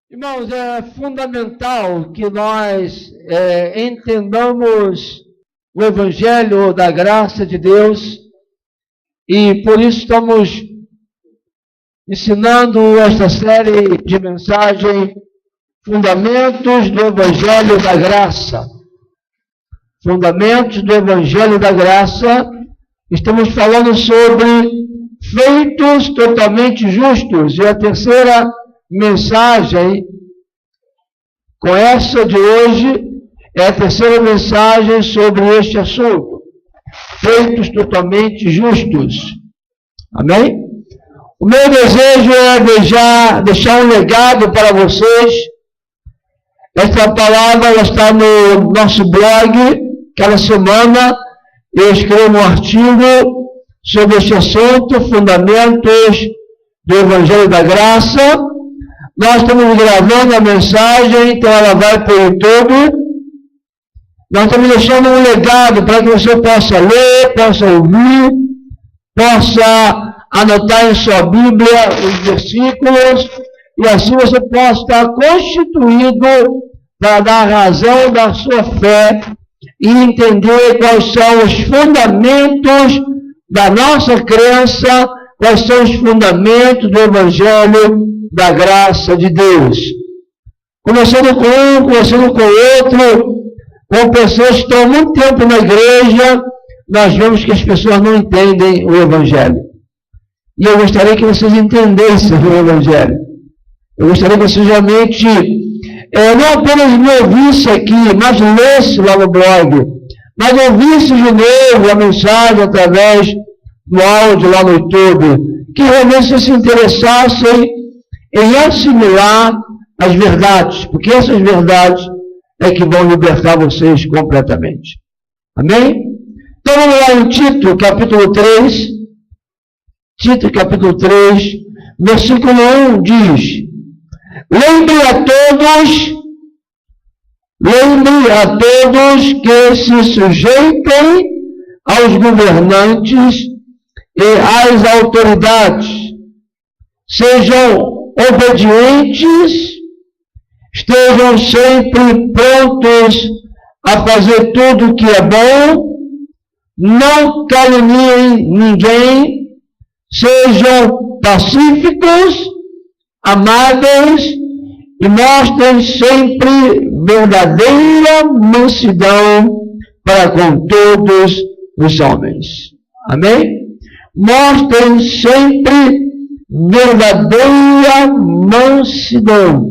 Irmãos, é fundamental que nós entendamos o Evangelho da graça de Deus e por isso estamos ensinando esta série de mensagem Fundamentos do Evangelho da Graça. Fundamentos do Evangelho da Graça. Estamos falando sobre feitos totalmente justos. E a terceira mensagem, com essa de hoje, é a terceira mensagem sobre este assunto. Feitos totalmente justos. Amém? O meu desejo é deixar um legado para vocês. Esta palavra está no nosso blog. Cada semana eu escrevo um artigo sobre este assunto, Fundamentos do Evangelho da Graça. Nós estamos gravando a mensagem, então ela vai para o YouTube. Nós estamos deixando um legado para que você possa ler, possa ouvir, possa anotar em sua Bíblia os versículos, e assim você possa estar constituído para dar razão da sua fé e entender quais são os fundamentos da nossa crença, quais são os fundamentos do Evangelho da graça de Deus. Conversando com um, conversando com outro, com pessoas que estão há muito tempo na igreja, nós vemos que as pessoas não entendem o Evangelho. E eu gostaria que vocês entendessem o Evangelho. Eu gostaria que vocês realmente não apenas me ouvissem aqui, mas lessem lá no blog, mas ouvissem de novo a mensagem através do áudio lá no YouTube, que realmente se interessassem em assimilar as verdades, porque essas verdades é que vão libertar vocês completamente. Amém? Então vamos lá em Tito, capítulo 3. Tito, capítulo 3, versículo 1 diz: Lembre a todos que se sujeitem aos governantes e às autoridades, sejam obedientes, estejam sempre prontos a fazer tudo o que é bom, não caluniem ninguém, sejam pacíficos, amáveis e mostrem sempre verdadeira mansidão para com todos os homens. Amém? Mostrem sempre verdadeira mansidão.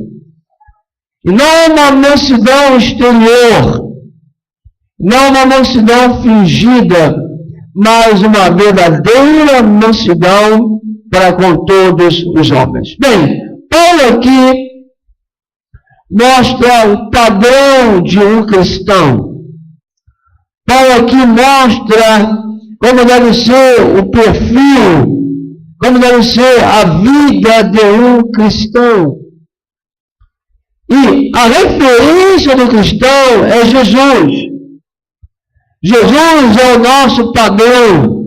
E não uma mansidão exterior, não uma mansidão fingida, mas uma verdadeira mansidão para com todos os homens. Bem, Paulo aqui mostra o padrão de um cristão. Paulo aqui mostra como deve ser o perfil, como deve ser a vida de um cristão. E a referência do cristão é Jesus. Jesus é o nosso padrão.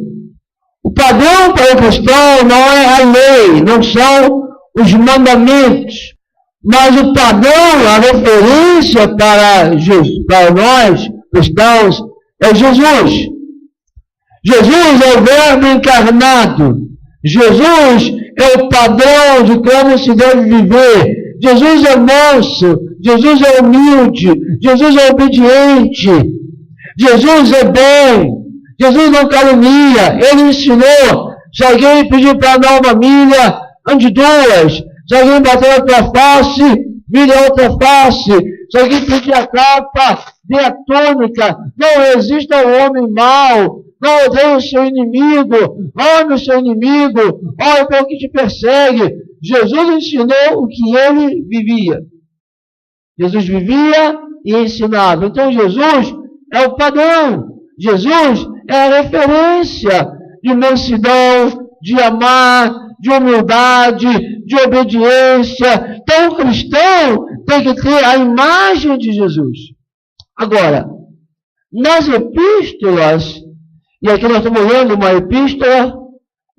O padrão para o cristão não é a lei, não são os mandamentos, mas o padrão, a referência para nós cristãos é Jesus. Jesus é o Verbo encarnado. Jesus é o padrão de como se deve viver. Jesus é manso, Jesus é humilde, Jesus é obediente, Jesus é bom, Jesus não calunia. Ele ensinou: se alguém pedir para dar uma milha, ande duas. Se alguém bater a tua face, vire a outra face. Se alguém pedir a capa, dê a túnica. Não resista ao homem mau. Não odeie o seu inimigo. Ame o seu inimigo. Ore pelo que te persegue. Jesus ensinou o que ele vivia. Jesus vivia e ensinava. Então Jesus é o padrão. Jesus é a referência de mansidão, de amar, de humildade, de obediência. Então o cristão tem que ter a imagem de Jesus. Agora, nas epístolas, e aqui nós estamos lendo uma epístola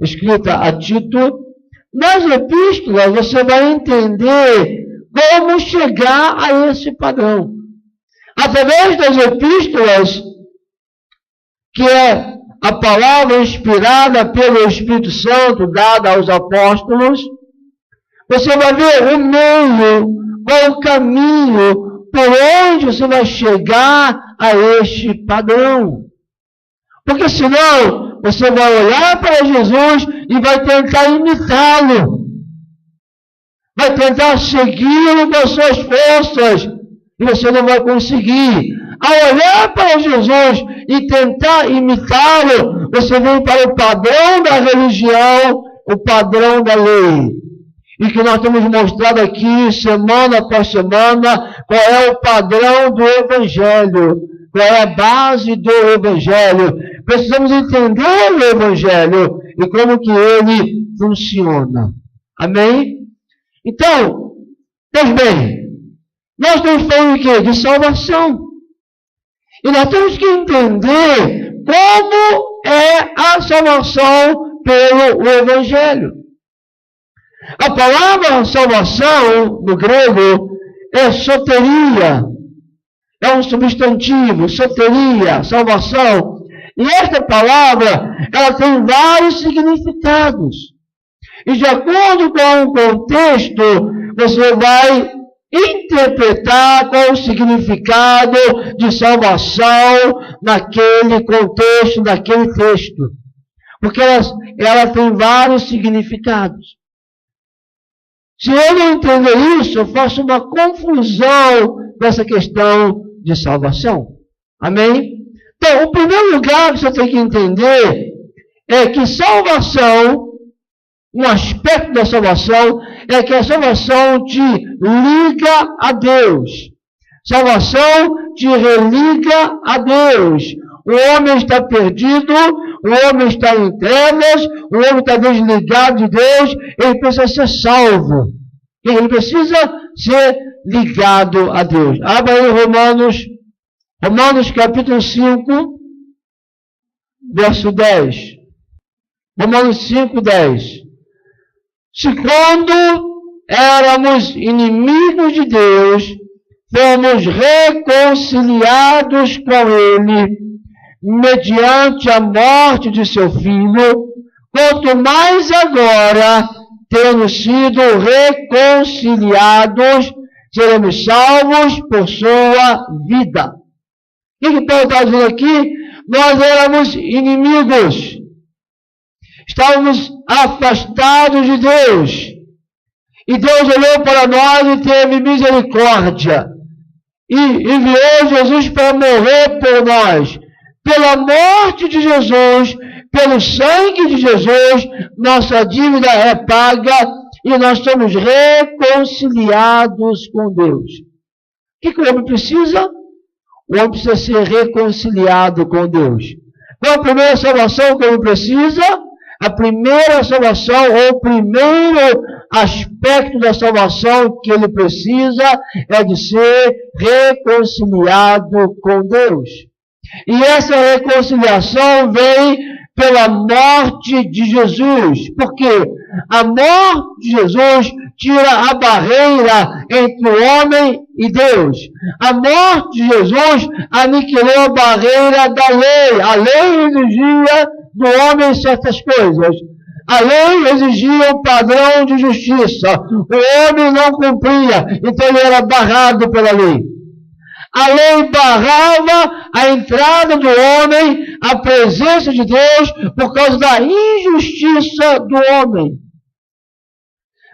escrita a Tito, nas epístolas você vai entender como chegar a esse padrão. Através das epístolas, que é a palavra inspirada pelo Espírito Santo, dada aos apóstolos, você vai ver o meio, qual o caminho, por onde você vai chegar a este padrão. Porque senão, você vai olhar para Jesus e vai tentar imitá-lo. Vai tentar segui-lo com as suas forças. E você não vai conseguir. Ao olhar para Jesus e tentar imitá-lo, você vem para o padrão da religião, o padrão da lei. E que nós temos mostrado aqui, semana após semana, qual é o padrão do Evangelho, qual é a base do Evangelho. Precisamos entender o Evangelho e como que ele funciona. Amém? Então, pois bem, nós estamos falando de quê? De salvação. E nós temos que entender como é a salvação pelo Evangelho. A palavra salvação, no grego, é soteria. É um substantivo, soteria, salvação. E esta palavra, ela tem vários significados. E de acordo com o contexto, você vai interpretar qual o significado de salvação naquele contexto, naquele texto. Porque ela tem vários significados. Se eu não entender isso, eu faço uma confusão nessa questão de salvação. Amém? Então, o primeiro lugar que você tem que entender é que salvação, um aspecto da salvação, é que a salvação te liga a Deus. Salvação te religa a Deus. O homem está perdido, o homem está em trevas, o homem está desligado de Deus, ele precisa ser salvo. Ele precisa ser ligado a Deus. Abra aí Romanos capítulo 5, verso 10. Romanos 5, 10. Se quando éramos inimigos de Deus, fomos reconciliados com Ele, mediante a morte de seu Filho, quanto mais agora, tendo sido reconciliados, seremos salvos por sua vida. O que Paulo está dizendo aqui? Nós éramos inimigos. Estávamos afastados de Deus. E Deus olhou para nós e teve misericórdia. E enviou Jesus para morrer por nós. Pela morte de Jesus, pelo sangue de Jesus, nossa dívida é paga e nós somos reconciliados com Deus. O que o homem precisa? O homem precisa ser reconciliado com Deus. Qual a primeira salvação que o homem precisa? A primeira salvação, ou o primeiro aspecto da salvação que ele precisa é de ser reconciliado com Deus. E essa reconciliação vem pela morte de Jesus. Por quê? A morte de Jesus tira a barreira entre o homem e Deus. A morte de Jesus aniquilou a barreira da lei. A lei exigia do homem certas coisas. A lei exigia um padrão de justiça. O homem não cumpria, então ele era barrado pela lei. A lei barrava a entrada do homem à presença de Deus por causa da injustiça do homem.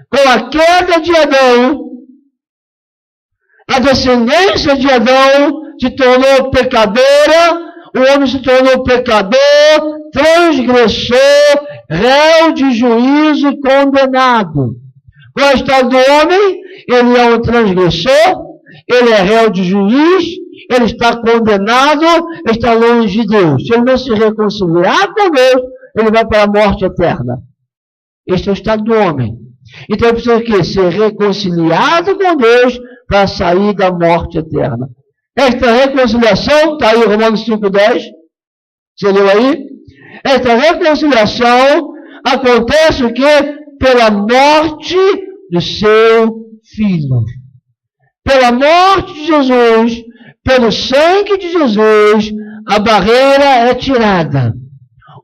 Com a queda de Adão, a descendência de Adão se tornou pecadora, o homem se tornou pecador, transgressor, réu de juízo e condenado. Qual é o estado do homem? Ele é um transgressor, ele é réu de juiz, ele está condenado, ele está longe de Deus. Se ele não se reconciliar com Deus, ele vai para a morte eterna. Este é o estado do homem. Então ele precisa o quê? Ser reconciliado com Deus para sair da morte eterna. Esta reconciliação, está aí Romanos 5,10. Você leu aí? Esta reconciliação acontece o quê? Pela morte do seu Filho. pela morte de Jesus, pelo sangue de Jesus, a barreira é tirada.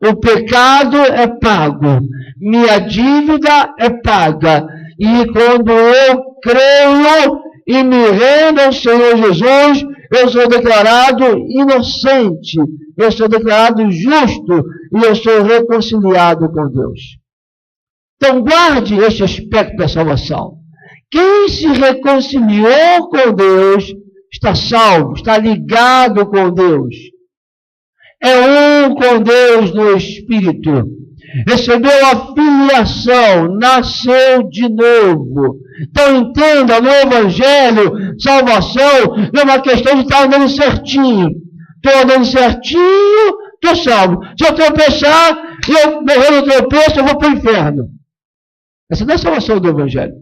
O pecado é pago. Minha dívida é paga. E quando eu creio e me rendo ao Senhor Jesus, eu sou declarado inocente. Eu sou declarado justo. E eu sou reconciliado com Deus. Então guarde este aspecto da salvação. Quem se reconciliou com Deus está salvo, está ligado com Deus. É um com Deus no Espírito. Recebeu a filiação, nasceu de novo. Então entenda, no Evangelho, salvação não é uma questão de estar andando certinho. Estou andando certinho, estou salvo. Se eu tropeçar, e eu morrer no tropeço, eu vou para o inferno. Essa não é a salvação do Evangelho.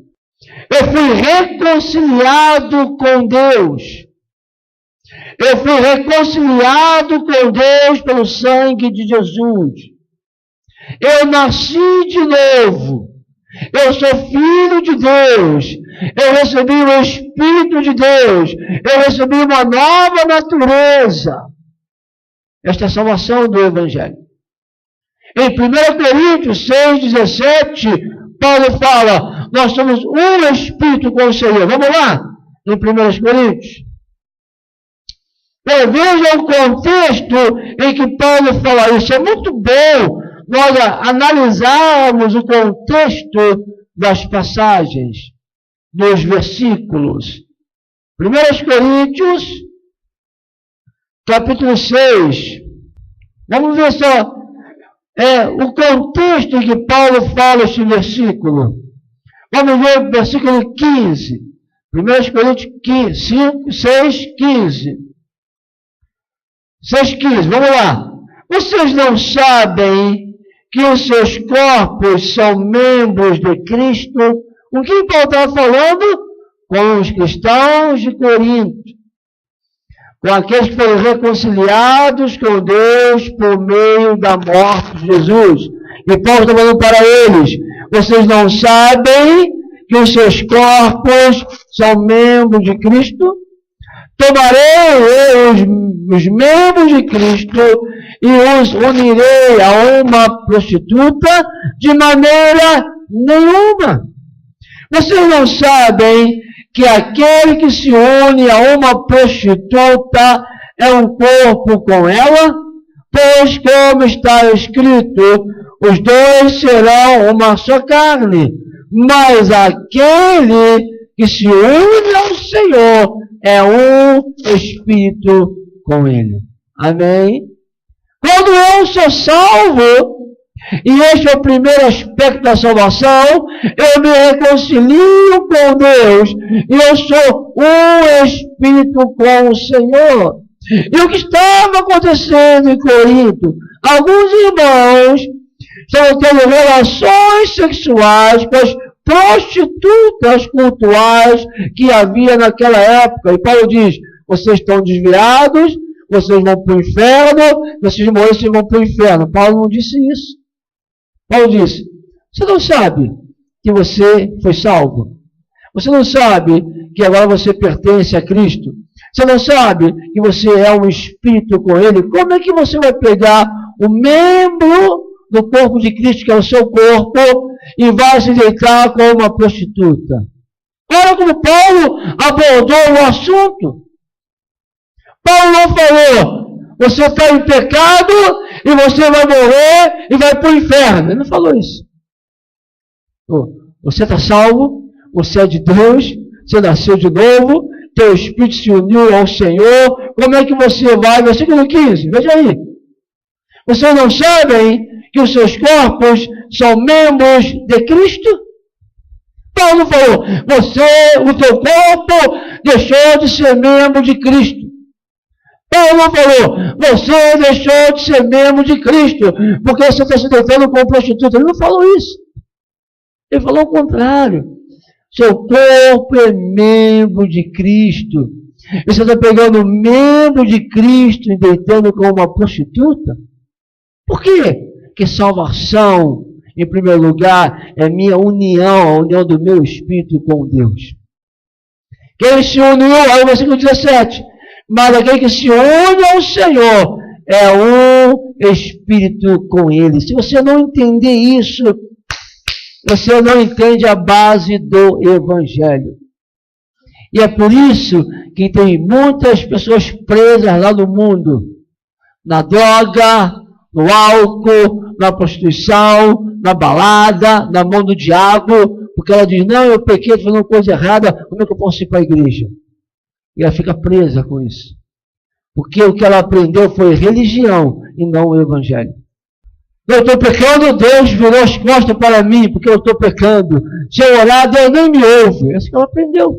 Eu fui reconciliado com Deus. Eu fui reconciliado com Deus pelo sangue de Jesus. Eu nasci de novo. Eu sou filho de Deus. Eu recebi o Espírito de Deus. Eu recebi uma nova natureza. Esta é a salvação do Evangelho. Em 1 Coríntios 6,17, Paulo fala, nós somos um Espírito com o Senhor. Vamos lá? Em 1 Coríntios. Veja o contexto em que Paulo fala isso. É muito bom nós analisarmos o contexto das passagens, dos versículos. 1 Coríntios, capítulo 6. Vamos ver só o contexto em que Paulo fala este versículo. Vamos ver o versículo 15. 1 Coríntios 5, 6, 15. 6,15, vamos lá. Vocês não sabem que os seus corpos são membros de Cristo? Com quem Paulo estava falando? Com os cristãos de Corinto. Com aqueles que foram reconciliados com Deus por meio da morte de Jesus. E Paulo está falando para eles, vocês não sabem que os seus corpos são membros de Cristo? Tomarei os membros de Cristo e os unirei a uma prostituta de maneira nenhuma. Vocês não sabem que aquele que se une a uma prostituta é um corpo com ela? Pois, como está escrito, os dois serão uma só carne. Mas aquele que se une ao Senhor é um Espírito com Ele. Amém? Quando eu sou salvo, e este é o primeiro aspecto da salvação, eu me reconcilio com Deus, e eu sou um Espírito com o Senhor. E o que estava acontecendo em Corinto? Alguns irmãos estavam tendo relações sexuais com as prostitutas cultuais que havia naquela época. E Paulo diz, vocês estão desviados, vocês vão para o inferno, vocês morrem, vocês vão para o inferno. Paulo não disse isso. Paulo disse, você não sabe que você foi salvo? Você não sabe que agora você pertence a Cristo? Você não sabe que você é um Espírito com Ele? Como é que você vai pegar o membro do corpo de Cristo, que é o seu corpo, e vai se deitar com uma prostituta? Olha como Paulo abordou o assunto. Paulo não falou, você está em pecado e você vai morrer e vai para o inferno. Ele não falou isso. Você está salvo, você é de Deus, você nasceu de novo, teu Espírito se uniu ao Senhor. Como é que você vai? Versículo 15, veja aí. Vocês não sabem que os seus corpos são membros de Cristo? Paulo falou, o teu corpo deixou de ser membro de Cristo. Paulo falou, você deixou de ser membro de Cristo, porque você está se deitando com prostituta. Ele não falou isso. Ele falou o contrário. Seu corpo é membro de Cristo. E você está pegando o membro de Cristo e deitando com uma prostituta? Por quê? Porque salvação, em primeiro lugar, é minha união, a união do meu espírito com Deus. Quem se uniu, aí o versículo 17, mas aquele que se une ao Senhor é um espírito com Ele. Se você não entender isso, você não entende a base do Evangelho. E é por isso que tem muitas pessoas presas lá no mundo, na droga, no álcool, na prostituição, na balada, na mão do diabo, porque ela diz, não, eu pequei, estou fazendo coisa errada, como é que eu posso ir para a igreja? E ela fica presa com isso. Porque o que ela aprendeu foi religião e não o Evangelho. Eu estou pecando, Deus virou as costas para mim, porque eu estou pecando. Se eu orar, Deus nem me ouve. É isso que ela aprendeu.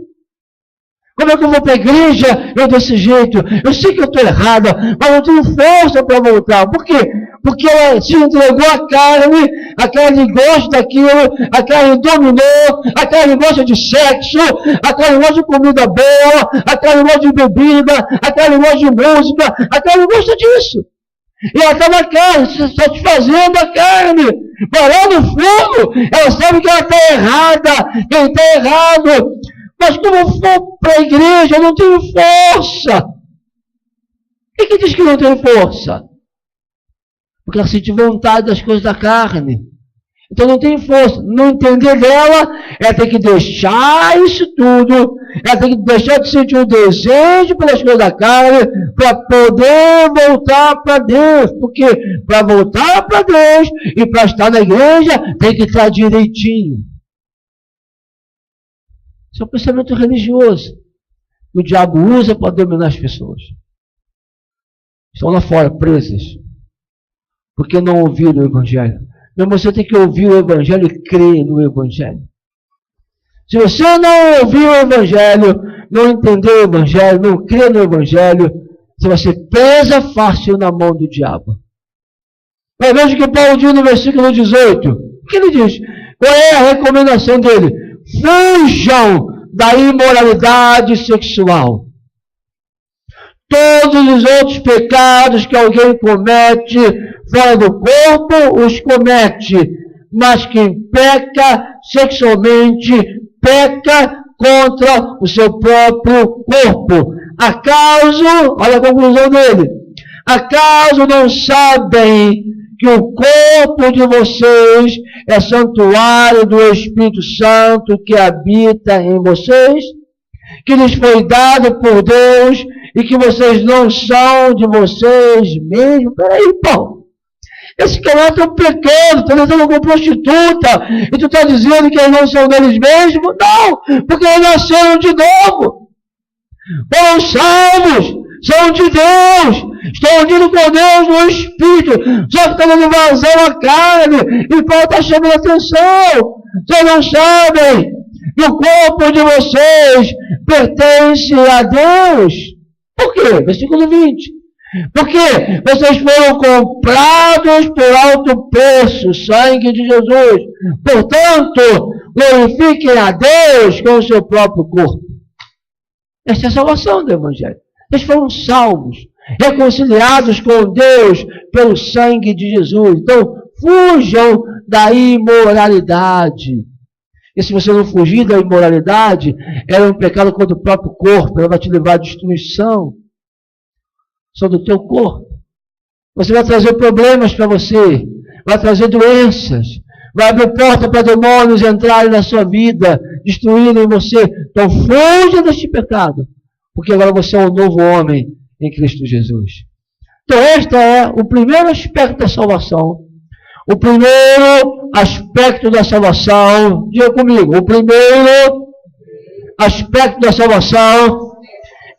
Como é que eu vou para a igreja? Eu desse jeito. Eu sei que eu estou errada, mas eu tenho força para voltar. Por quê? Porque ela se entregou à carne, a carne gosta daquilo, a carne dominou, a carne gosta de sexo, a carne gosta de comida boa, a carne gosta de bebida, a carne gosta de música, a carne gosta disso. E ela está na carne, se satisfazendo a carne. Mas lá no fundo, ela sabe que ela está errada, que ele está errado. Mas como eu for para a igreja, eu não tenho força. E quem diz que não tem força? Porque ela sente vontade das coisas da carne. Então não tem força. Não entender dela, ela tem que deixar isso tudo. Ela tem que deixar de sentir um desejo pelas coisas da carne para poder voltar para Deus. Porque para voltar para Deus e para estar na igreja, tem que estar direitinho. Isso é um pensamento religioso. O diabo usa para dominar as pessoas. Estão lá fora, presas. Porque não ouviram o Evangelho. Mas você tem que ouvir o Evangelho e crer no Evangelho. Se você não ouvir o Evangelho, não entender o Evangelho, não crer no Evangelho, você vai ser presa fácil na mão do diabo. Mas veja o que Paulo diz no versículo 18. O que ele diz? Qual é a recomendação dele? Fujam da imoralidade sexual. Todos os outros pecados que alguém comete fora do corpo, os comete. Mas quem peca sexualmente, peca contra o seu próprio corpo. Acaso, olha a conclusão dele, acaso não sabem que o corpo de vocês é santuário do Espírito Santo que habita em vocês, que lhes foi dado por Deus e que vocês não são de vocês mesmos? Peraí, Paulo. Esse cara está pecando, está tratando com prostituta, e tu está dizendo que eles não são deles mesmos? Não, porque eles nasceram de novo. Foram salvos, são de Deus, estão unidos com Deus no Espírito, só que está dando vazão à carne, e Paulo está chamando a atenção. Vocês não sabem que o corpo de vocês pertence a Deus? Por quê? Versículo 20. Porque vocês foram comprados por alto preço, sangue de Jesus. Portanto, glorifiquem a Deus com o seu próprio corpo. Essa é a salvação do Evangelho. Eles foram salvos, reconciliados com Deus pelo sangue de Jesus. Então, fujam da imoralidade. E se você não fugir da imoralidade, ela é um pecado contra o próprio corpo, ela vai te levar à destruição. Só do teu corpo. Você vai trazer problemas para você, vai trazer doenças, vai abrir porta para demônios entrarem na sua vida, destruírem você. Então fuja deste pecado, porque agora você é um novo homem em Cristo Jesus. Então este é o primeiro aspecto da salvação. O primeiro aspecto da salvação, diga comigo, o primeiro aspecto da salvação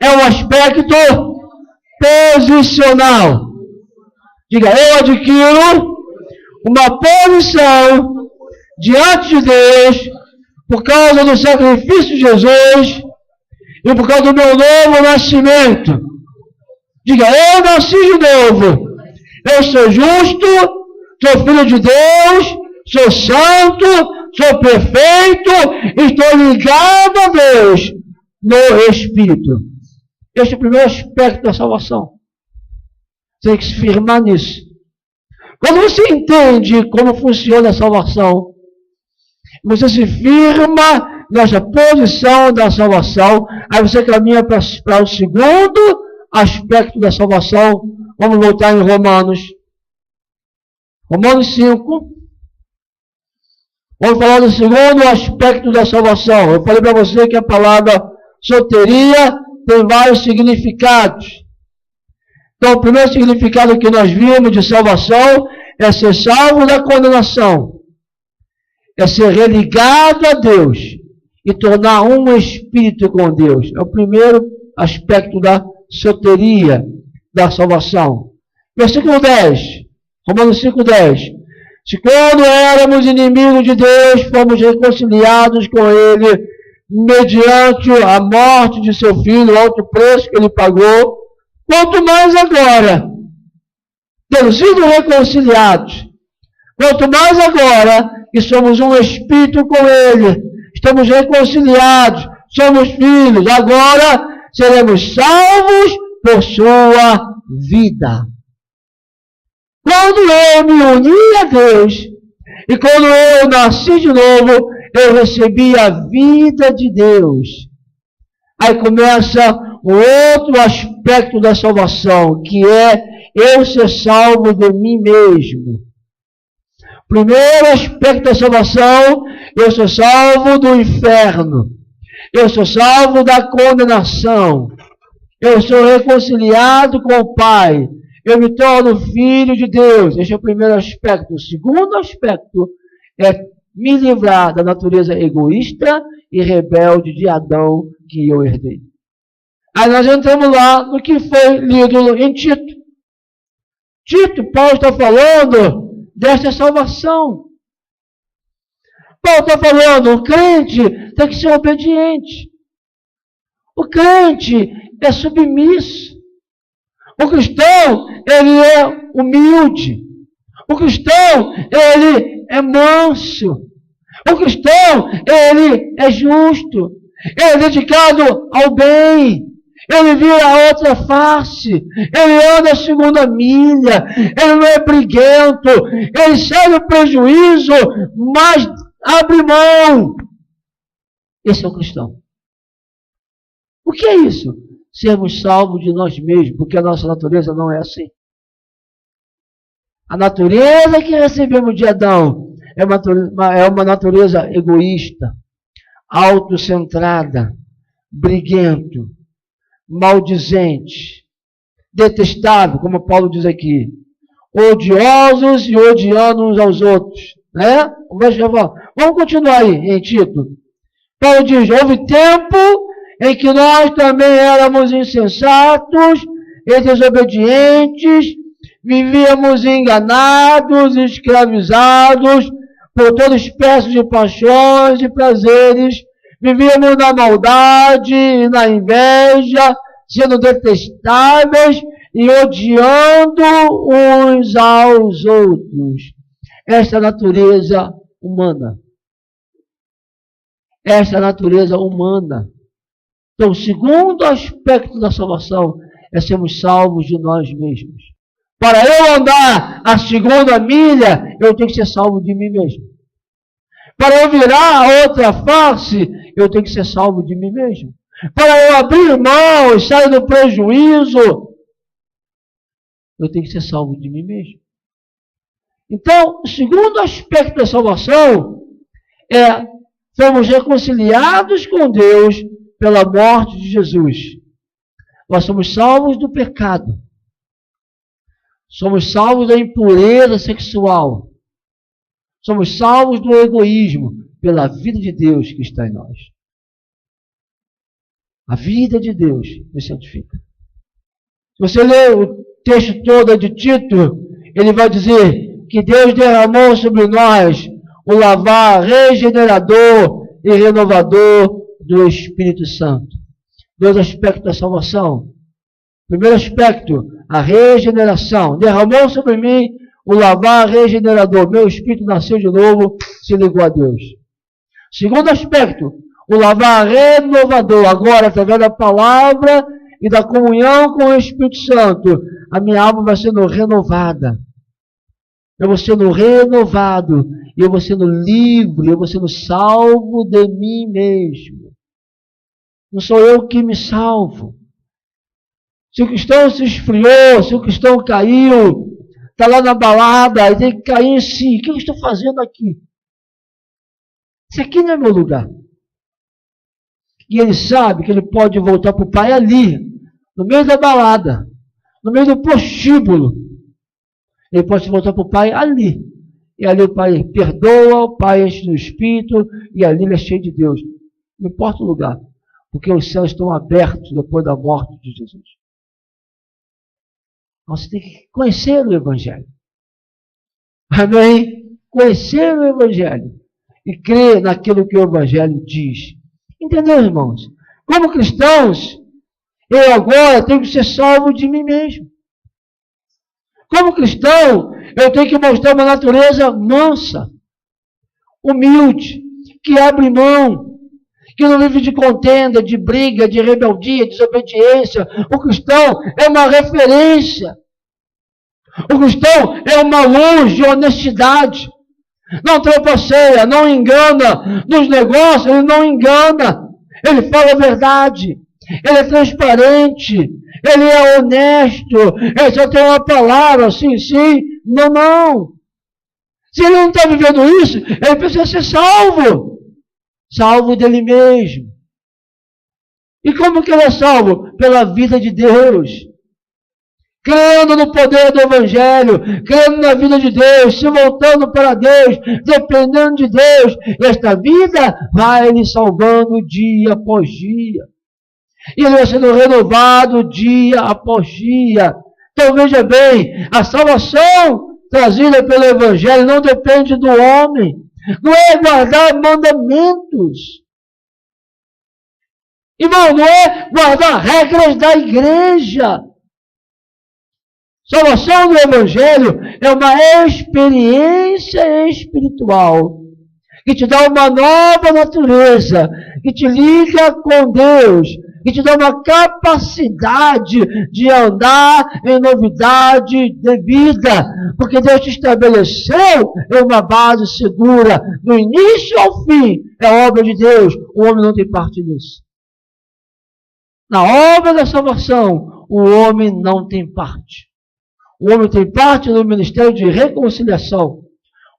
é um aspecto posicional. Diga, eu adquiro uma posição diante de Deus por causa do sacrifício de Jesus e por causa do meu novo nascimento. Diga, eu nasci de novo. Eu sou justo, sou filho de Deus, sou santo, sou perfeito, estou ligado a Deus no Espírito. Este é o primeiro aspecto da salvação. Você tem que se firmar nisso. Quando você entende como funciona a salvação, você se firma nossa posição da salvação. Aí você caminha para o segundo aspecto da salvação. Vamos voltar em Romanos. Romanos 5. Vamos falar do segundo aspecto da salvação. Eu falei para você que a palavra soteria tem vários significados. Então, o primeiro significado que nós vimos de salvação é ser salvo da condenação. É ser religado a Deus e tornar um espírito com Deus. É o primeiro aspecto da soteria, da salvação. Versículo 10, Romanos 5:10. Se quando éramos inimigos de Deus, fomos reconciliados com Ele, mediante a morte de seu Filho, o alto preço que Ele pagou, quanto mais agora, tendo sido reconciliados, quanto mais agora, que somos um espírito com Ele, estamos reconciliados, somos filhos, agora seremos salvos por sua vida. Quando eu me uni a Deus, e quando eu nasci de novo, eu recebi a vida de Deus. Aí começa o outro aspecto da salvação, que é eu ser salvo de mim mesmo. Primeiro aspecto da salvação, eu sou salvo do inferno. Eu sou salvo da condenação. Eu sou reconciliado com o Pai. Eu me torno filho de Deus. Esse é o primeiro aspecto. O segundo aspecto é me livrar da natureza egoísta e rebelde de Adão que eu herdei. Aí nós entramos lá no que foi lido em Tito. Tito, Paulo está falando desta salvação. Paulo está falando, o crente tem que ser obediente. O crente é submisso. O cristão, ele é humilde. O cristão, ele é manso. O cristão, ele é justo. Ele é dedicado ao bem. Ele vira a outra face. Ele anda a segunda milha. Ele não é briguento. Ele segue o prejuízo, mas abre mão. Esse é o cristão. O que é isso? Sermos salvos de nós mesmos, porque a nossa natureza não é assim. A natureza que recebemos de Adão é uma natureza egoísta, autocentrada, briguento, maldizente, detestável, como Paulo diz aqui, odiosos e odiando uns aos outros. Né? Vamos continuar aí em Tito. Paulo diz, houve tempo em que nós também éramos insensatos e desobedientes, vivíamos enganados, escravizados por toda espécie de paixões e prazeres, vivíamos na maldade e na inveja, sendo detestáveis e odiando uns aos outros. Esta natureza humana. Esta natureza humana. Então, o segundo aspecto da salvação é sermos salvos de nós mesmos. Para eu andar a segunda milha, eu tenho que ser salvo de mim mesmo. Para eu virar a outra face, eu tenho que ser salvo de mim mesmo. Para eu abrir mão e sair do prejuízo, eu tenho que ser salvo de mim mesmo. Então, o segundo aspecto da salvação é fomos reconciliados com Deus pela morte de Jesus. Nós somos salvos do pecado. Somos salvos da impureza sexual. Somos salvos do egoísmo pela vida de Deus que está em nós. A vida de Deus nos santifica. Se você ler o texto todo de Tito, ele vai dizer que Deus derramou sobre nós o lavar regenerador e renovador do Espírito Santo. Dois aspectos da salvação. Primeiro aspecto, a regeneração. Derramou sobre mim o lavar regenerador. Meu espírito nasceu de novo, se ligou a Deus. Segundo aspecto, o lavar renovador. Agora, através da palavra e da comunhão com o Espírito Santo, a minha alma vai sendo renovada. Eu vou sendo renovado e eu vou sendo livre, eu vou sendo salvo de mim mesmo. Não sou eu que me salvo. Se o cristão se esfriou, se o cristão caiu, está lá na balada, aí tem que cair em si. O que eu estou fazendo aqui? Isso aqui não é meu lugar. E ele sabe que ele pode voltar para o Pai ali, no meio da balada, no meio do prostíbulo. Ele pode voltar para o Pai ali. E ali o Pai perdoa, o Pai enche no Espírito, e ali ele é cheio de Deus. Não importa o lugar, porque os céus estão abertos depois da morte de Jesus. Você tem que conhecer o Evangelho. Amém? Conhecer o Evangelho. E crer naquilo que o Evangelho diz. Entendeu, irmãos? Como cristãos, eu agora tenho que ser salvo de mim mesmo. Como cristão, eu tenho que mostrar uma natureza mansa, humilde, que abre mão, que não vive de contenda, de briga, de rebeldia, de desobediência. O cristão é uma referência. O cristão é uma luz de honestidade. Não trapaceia, não engana nos negócios, ele não engana. Ele fala a verdade. Ele é transparente. Ele é honesto. Ele só tem uma palavra, sim, sim, não, não. Se ele não está vivendo isso, ele precisa ser salvo. Salvo dele mesmo. E como que ele é salvo? Pela vida de Deus. Crendo no poder do Evangelho, crendo na vida de Deus, se voltando para Deus, dependendo de Deus. Esta vida vai lhe salvando dia após dia. E ele vai sendo renovado dia após dia. Então veja bem, a salvação trazida pelo Evangelho não depende do homem. Não é guardar mandamentos. Irmão, não é guardar regras da igreja. Salvação do Evangelho é uma experiência espiritual que te dá uma nova natureza, que te liga com Deus, que te dá uma capacidade de andar em novidade de vida, porque Deus te estabeleceu em uma base segura, do início ao fim, é obra de Deus, o homem não tem parte nisso. Na obra da salvação, o homem não tem parte. O homem tem parte no ministério de reconciliação.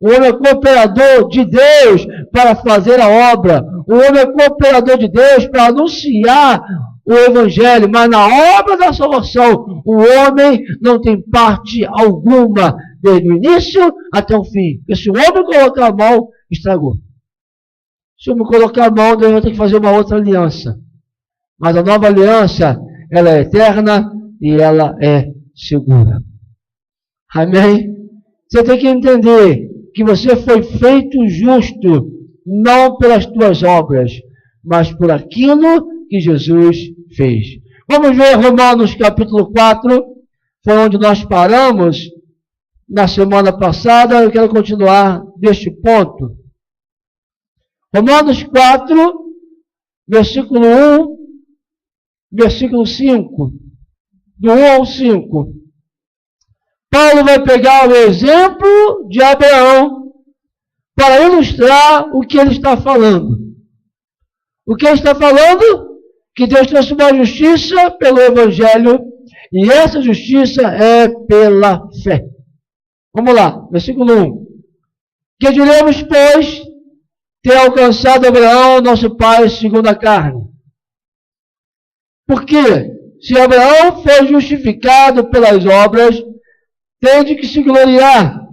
O homem é cooperador de Deus para fazer a obra. O homem é cooperador de Deus para anunciar o Evangelho. Mas na obra da salvação, o homem não tem parte alguma, desde o início até o fim. Porque se o homem colocar a mão, estragou. Se o homem colocar a mão, Deus vai ter que fazer uma outra aliança. Mas a nova aliança, ela é eterna e ela é segura. Amém? Você tem que entender que você foi feito justo, não pelas tuas obras, mas por aquilo que Jesus fez. Vamos ver Romanos capítulo 4, foi onde nós paramos na semana passada. Eu quero continuar deste ponto. Romanos 4, versículo 1, versículo 5. Do 1 ao 5. Paulo vai pegar o exemplo de Abraão para ilustrar o que ele está falando. O que ele está falando? Que Deus trouxe uma justiça pelo Evangelho, e essa justiça é pela fé. Vamos lá, versículo 1. Que diremos, pois, ter alcançado Abraão, nosso pai, segundo a carne? Porque se Abraão foi justificado pelas obras, tem de que se gloriar,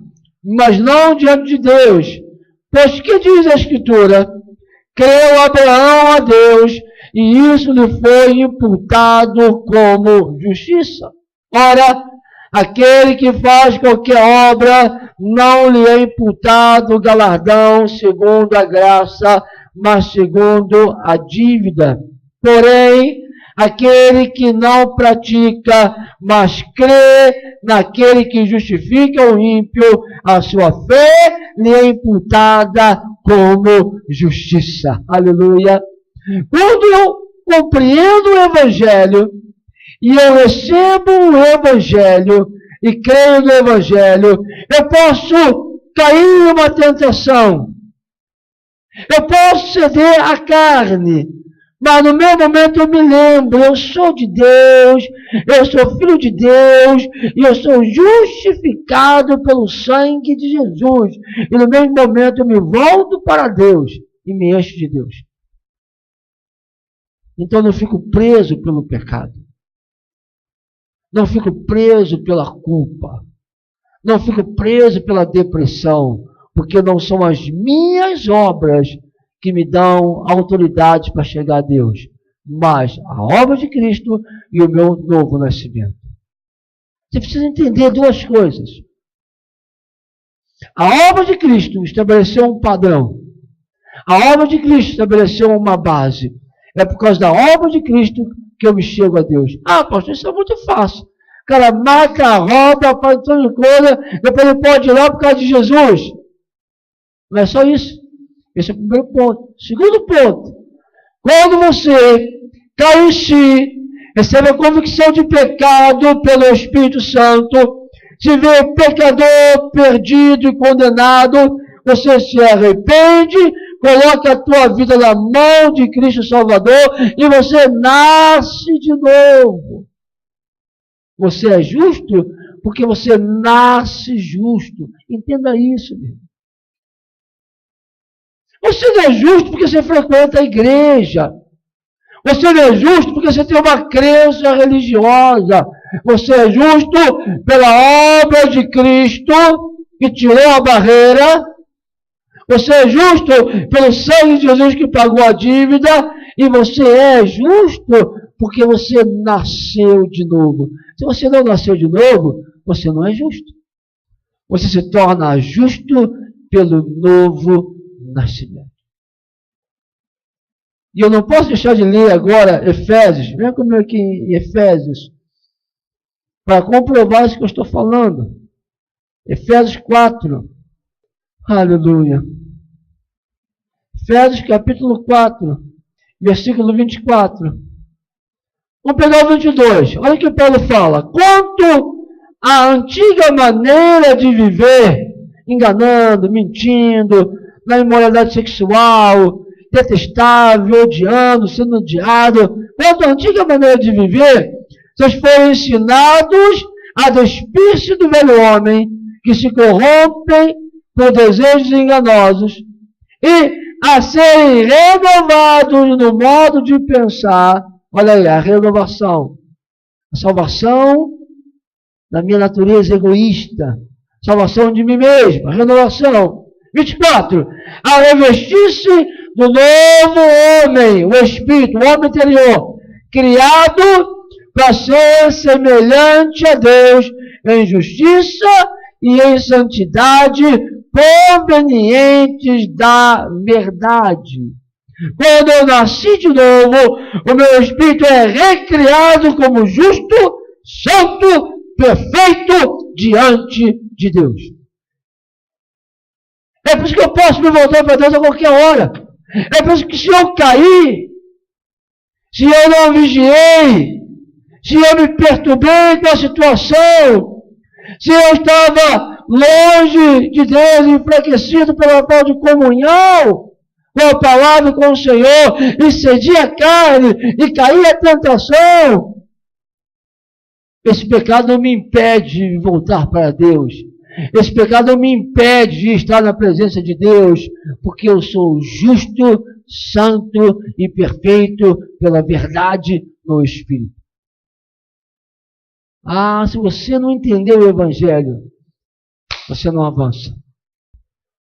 mas não diante de Deus. Pois que diz a Escritura? Creu Abraão a Deus, e isso lhe foi imputado como justiça. Ora, aquele que faz qualquer obra, não lhe é imputado galardão segundo a graça, mas segundo a dívida. Porém, aquele que não pratica, mas crê naquele que justifica o ímpio, a sua fé lhe é imputada como justiça. Aleluia. Quando eu compreendo o Evangelho, e eu recebo o Evangelho, e creio no Evangelho, eu posso cair em uma tentação. Eu posso ceder à carne, mas no meu momento eu me lembro, eu sou de Deus, eu sou filho de Deus, e eu sou justificado pelo sangue de Jesus. E no mesmo momento eu me volto para Deus e me encho de Deus. Então eu não fico preso pelo pecado. Não fico preso pela culpa. Não fico preso pela depressão. Porque não são as minhas obras que me dão autoridade para chegar a Deus, mas a obra de Cristo e o meu novo nascimento. Você precisa entender duas coisas. A obra de Cristo estabeleceu um padrão. A obra de Cristo estabeleceu uma base. É por causa da obra de Cristo que eu me chego a Deus. Ah, pastor, isso é muito fácil. O cara marca a roda, faz um monte de coisa, depois ele pode ir lá por causa de Jesus. Não é só isso. Esse é o primeiro ponto. Segundo ponto. Quando você cai em si, recebe a convicção de pecado pelo Espírito Santo, se vê pecador, perdido e condenado, você se arrepende, coloca a tua vida na mão de Cristo Salvador e você nasce de novo. Você é justo porque você nasce justo. Entenda isso, meu. Você não é justo porque você frequenta a igreja. Você não é justo porque você tem uma crença religiosa. Você é justo pela obra de Cristo que tirou a barreira. Você é justo pelo sangue de Jesus que pagou a dívida. E você é justo porque você nasceu de novo. Se você não nasceu de novo, você não é justo. Você se torna justo pelo novo nascimento. E eu não posso deixar de ler agora Efésios. Vem comigo aqui em Efésios para comprovar isso que eu estou falando. Efésios 4. Aleluia. Efésios capítulo 4, versículo 24. Vamos pegar o 22. Olha o que Paulo fala. Quanto à antiga maneira de viver, enganando, mentindo, na imoralidade sexual, detestável, odiando, sendo odiado. Quanto à antiga maneira de viver, vocês foram ensinados a despir-se do velho homem, que se corrompem por desejos enganosos, e a serem renovados no modo de pensar. Olha aí, a renovação. A salvação da minha natureza egoísta. Salvação de mim mesmo. A renovação. 24. A revestir-se do novo homem, o Espírito, o homem interior, criado para ser semelhante a Deus em justiça e em santidade provenientes da verdade. Quando eu nasci de novo, o meu espírito é recriado como justo, santo, perfeito diante de Deus. É por isso que eu posso me voltar para Deus a qualquer hora. É por isso que se eu cair, se eu não vigiei, se eu me perturbei com a situação, se eu estava longe de Deus, enfraquecido pela falta de comunhão com a palavra, com o Senhor, e cedi a carne, e caí à tentação, esse pecado não me impede de voltar para Deus. Esse pecado não me impede de estar na presença de Deus, porque eu sou justo, santo e perfeito pela verdade no Espírito. Ah, se você não entendeu o Evangelho, você não avança.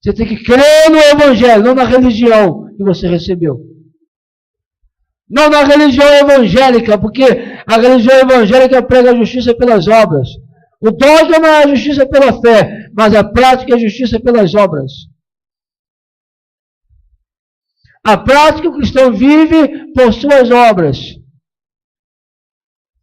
Você tem que crer no Evangelho, não na religião que você recebeu. Não na religião evangélica, porque a religião evangélica prega a justiça pelas obras. O dogma não é a justiça pela fé, mas a prática é a justiça pelas obras. A prática o cristão vive por suas obras.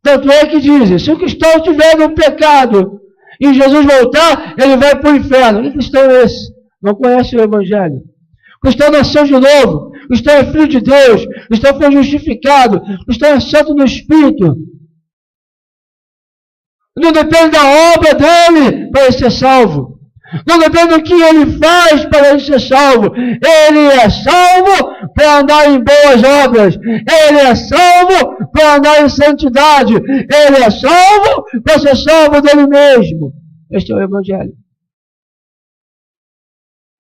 Tanto é que dizem, se o cristão estiver no pecado e Jesus voltar, ele vai para o inferno. Que cristão é esse? Não conhece o Evangelho. O cristão nasceu de novo. O cristão é filho de Deus. O cristão foi justificado. O cristão é santo no Espírito. Não depende da obra dele para ele ser salvo. Não depende do que ele faz para ele ser salvo. Ele é salvo para andar em boas obras. Ele é salvo para andar em santidade. Ele é salvo para ser salvo dele mesmo. Este é o Evangelho.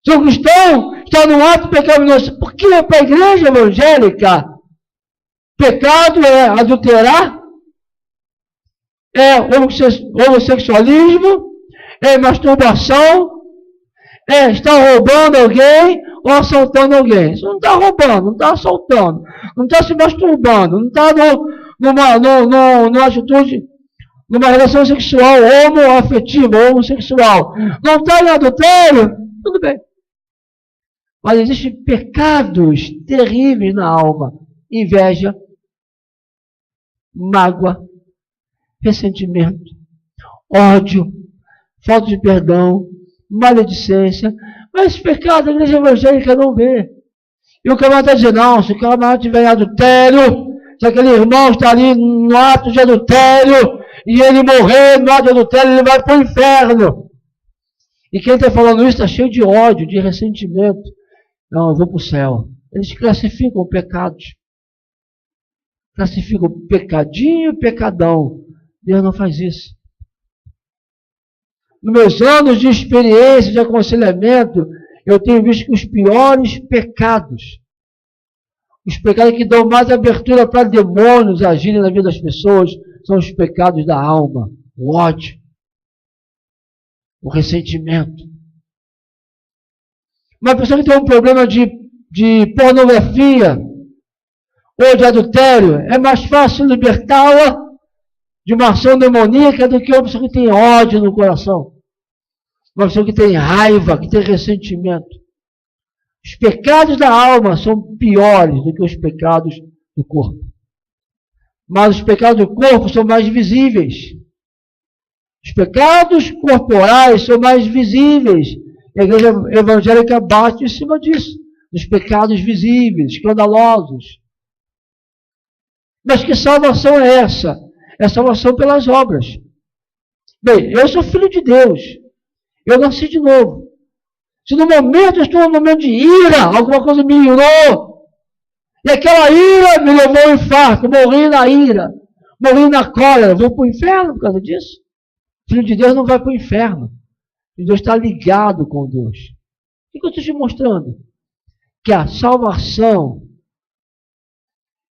Se o cristão está num ato pecaminoso, porque para a igreja evangélica, pecado é adulterar, é homossexualismo, é masturbação, é estar roubando alguém ou assaltando alguém. Você não está roubando, não está assaltando, não está se masturbando, não está numa atitude, numa relação sexual homoafetiva, homossexual. Não está em adultério, tudo bem. Mas existem pecados terríveis na alma. Inveja, mágoa, ressentimento, ódio, falta de perdão, maledicência. Mas esse pecado a igreja evangélica não vê. E o camarada está dizendo, não, se o camarada estiver em adultério, se aquele irmão está ali no ato de adultério, e ele morrer no ato de adultério, ele vai para o inferno. E quem está falando isso está cheio de ódio, de ressentimento. Não, eu vou para o céu. Eles classificam pecados. Classificam pecadinho e pecadão. Deus não faz isso. Nos meus anos de experiência, de aconselhamento, eu tenho visto que os piores pecados, os pecados que dão mais abertura para demônios agirem na vida das pessoas, são os pecados da alma. O ódio, o ressentimento. Uma pessoa que tem um problema de pornografia ou de adultério, é mais fácil libertá-la de uma ação demoníaca do que uma pessoa que tem ódio no coração. Uma pessoa que tem raiva, que tem ressentimento. Os pecados da alma são piores do que os pecados do corpo. Mas os pecados do corpo são mais visíveis. Os pecados corporais são mais visíveis. A igreja evangélica bate em cima disso. Dos pecados visíveis, escandalosos. Mas que salvação é essa? É salvação pelas obras. Bem, eu sou filho de Deus. Eu nasci de novo. Se no momento eu estou num momento de ira, alguma coisa me irou, e aquela ira me levou ao infarto, morri na ira, morri na cólera, vou para o inferno por causa disso? Filho de Deus não vai para o inferno. Deus está ligado com Deus. O que eu estou te mostrando? Que a salvação